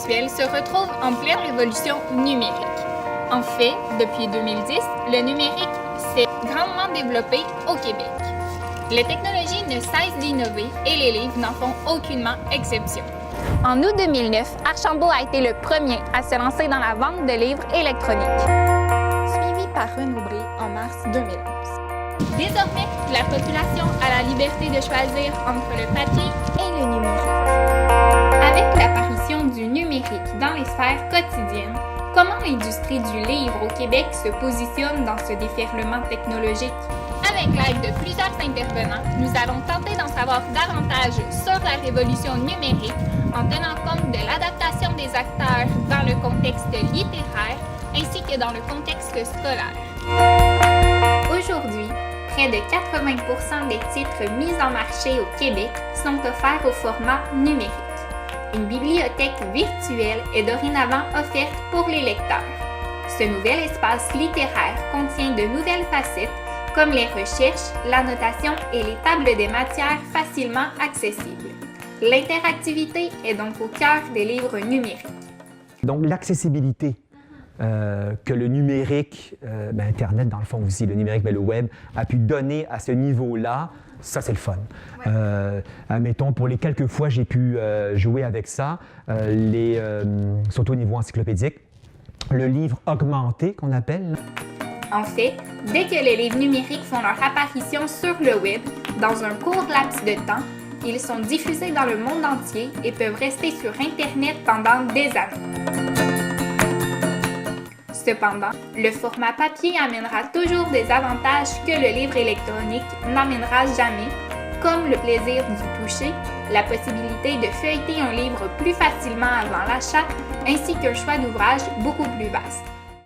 actuelle se retrouve en pleine révolution numérique. En fait, depuis 2010, le numérique s'est grandement développé au Québec. Les technologies ne cessent d'innover et les livres n'en font aucunement exception. En août 2009, Archambault a été le premier à se lancer dans la vente de livres électroniques, suivi par Renaud Bré en mars 2011. Désormais, la population a la liberté de choisir entre le papier et le numérique. Avec l'apparition du numérique dans les sphères quotidiennes, comment l'industrie du livre au Québec se positionne dans ce déferlement technologique? Avec l'aide de plusieurs intervenants, nous allons tenter d'en savoir davantage sur la révolution numérique en tenant compte de l'adaptation des acteurs dans le contexte littéraire ainsi que dans le contexte scolaire. Aujourd'hui, près de 80% des titres mis en marché au Québec sont offerts au format numérique. Une bibliothèque virtuelle est dorénavant offerte pour les lecteurs. Ce nouvel espace littéraire contient de nouvelles facettes comme les recherches, l'annotation et les tables des matières facilement accessibles. L'interactivité est donc au cœur des livres numériques. Donc l'accessibilité que le numérique, Internet dans le fond aussi, le numérique, le web, a pu donner à ce niveau-là, ça c'est le fun. Ouais. Admettons, pour les quelques fois j'ai pu jouer avec ça, surtout au niveau encyclopédique, le livre augmenté qu'on appelle. En fait, dès que les livres numériques font leur apparition sur le web, dans un court laps de temps, ils sont diffusés dans le monde entier et peuvent rester sur Internet pendant des années. Cependant, le format papier amènera toujours des avantages que le livre électronique n'amènera jamais, comme le plaisir du toucher, la possibilité de feuilleter un livre plus facilement avant l'achat, ainsi qu'un choix d'ouvrage beaucoup plus vaste.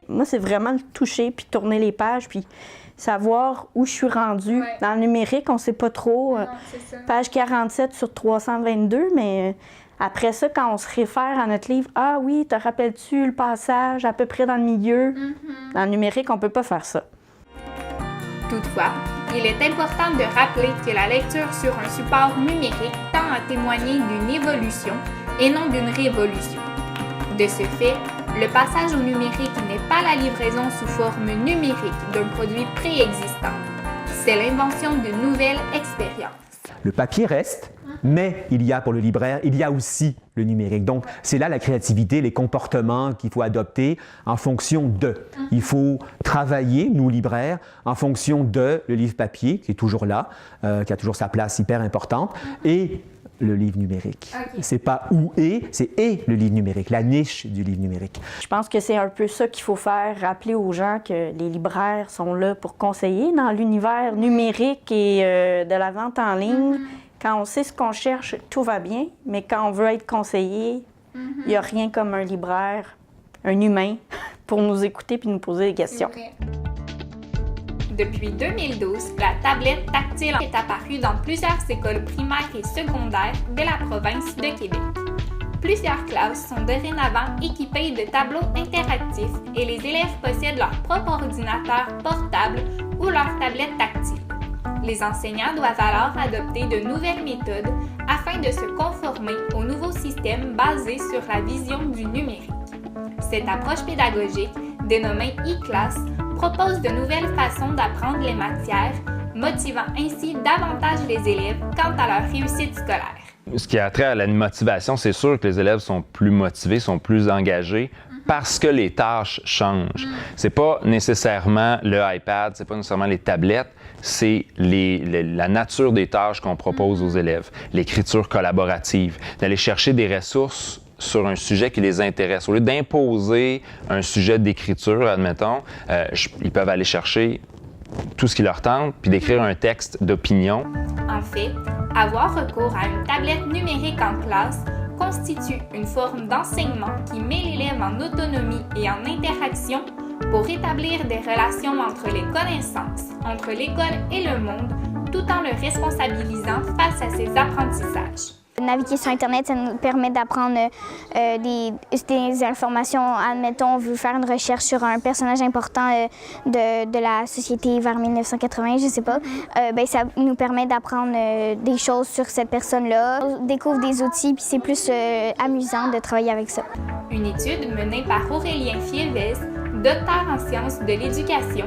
Moi, c'est vraiment le toucher, puis tourner les pages, puis savoir où je suis rendue. Ouais. Dans le numérique, on ne sait pas trop. Non, page 47 sur 322, mais après ça, quand on se réfère à notre livre, « Ah oui, te rappelles-tu le passage à peu près dans le milieu? Dans le numérique, on ne peut pas faire ça. Toutefois, il est important de rappeler que la lecture sur un support numérique tend à témoigner d'une évolution et non d'une révolution. De ce fait, le passage au numérique n'est pas la livraison sous forme numérique d'un produit préexistant. C'est l'invention de nouvelles expériences. Le papier reste, mais il y a pour le libraire, il y a aussi le numérique. Donc, c'est là la créativité, les comportements qu'il faut adopter en fonction de. Il faut travailler, nous libraires, en fonction de le livre papier, qui est toujours là, qui a toujours sa place hyper importante, et le livre numérique. Okay. C'est pas où est, c'est et le livre numérique, la niche du livre numérique. Je pense que c'est un peu ça qu'il faut faire, rappeler aux gens que les libraires sont là pour conseiller dans l'univers numérique et de la vente en ligne. Quand on sait ce qu'on cherche, tout va bien, mais quand on veut être conseillé, il n'y a rien comme un libraire, un humain, pour nous écouter puis nous poser des questions. Depuis 2012, la tablette tactile est apparue dans plusieurs écoles primaires et secondaires de la province de Québec. Plusieurs classes sont dorénavant équipées de tableaux interactifs et les élèves possèdent leur propre ordinateur portable ou leur tablette tactile. Les enseignants doivent alors adopter de nouvelles méthodes afin de se conformer au nouveau système basé sur la vision du numérique. Cette approche pédagogique, dénommée e-class, propose de nouvelles façons d'apprendre les matières, motivant ainsi davantage les élèves quant à leur réussite scolaire. Ce qui a trait à la motivation, c'est sûr que les élèves sont plus motivés, sont plus engagés parce que les tâches changent. C'est pas nécessairement le iPad, c'est pas nécessairement les tablettes, c'est la nature des tâches qu'on propose aux élèves, l'écriture collaborative, d'aller chercher des ressources sur un sujet qui les intéresse. Au lieu d'imposer un sujet d'écriture, admettons, ils peuvent aller chercher tout ce qui leur tente, puis d'écrire un texte d'opinion. En fait, avoir recours à une tablette numérique en classe constitue une forme d'enseignement qui met l'élève en autonomie et en interaction pour établir des relations entre les connaissances, entre l'école et le monde, tout en le responsabilisant face à ses apprentissages. Naviguer sur Internet, ça nous permet d'apprendre des informations. Admettons, on veut faire une recherche sur un personnage important de la société vers 1980, je sais pas. Ça nous permet d'apprendre des choses sur cette personne-là. On découvre des outils, puis c'est plus amusant de travailler avec ça. Une étude menée par Aurélien Fielvez, docteur en sciences de l'éducation,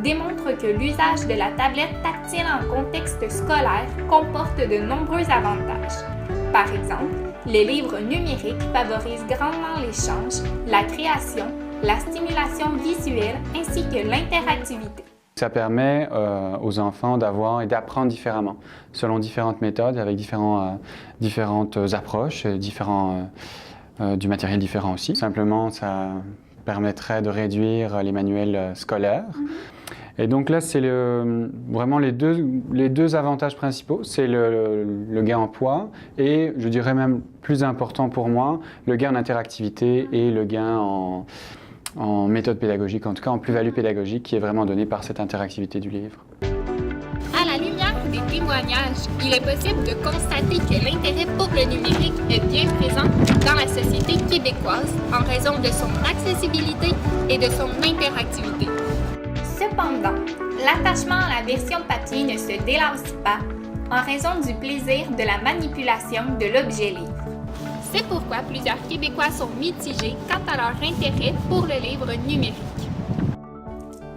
démontre que l'usage de la tablette tactile en contexte scolaire comporte de nombreux avantages. Par exemple, les livres numériques favorisent grandement l'échange, la création, la stimulation visuelle ainsi que l'interactivité. Ça permet aux enfants d'avoir et d'apprendre différemment, selon différentes méthodes, avec différentes approches, du matériel différent aussi. Simplement, ça permettrait de réduire les manuels scolaires. Et donc là, c'est vraiment les deux avantages principaux. C'est le gain en poids et, je dirais même plus important pour moi, le gain en interactivité et le gain en méthode pédagogique, en tout cas en plus-value pédagogique qui est vraiment donnée par cette interactivité du livre. À la lumière des témoignages, il est possible de constater que l'intérêt pour le numérique est bien présent dans la société québécoise en raison de son accessibilité et de son interactivité. Cependant, l'attachement à la version papier ne se délasse pas en raison du plaisir de la manipulation de l'objet livre. C'est pourquoi plusieurs Québécois sont mitigés quant à leur intérêt pour le livre numérique.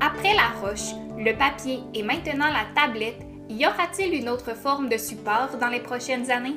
Après la roche, le papier et maintenant la tablette, y aura-t-il une autre forme de support dans les prochaines années?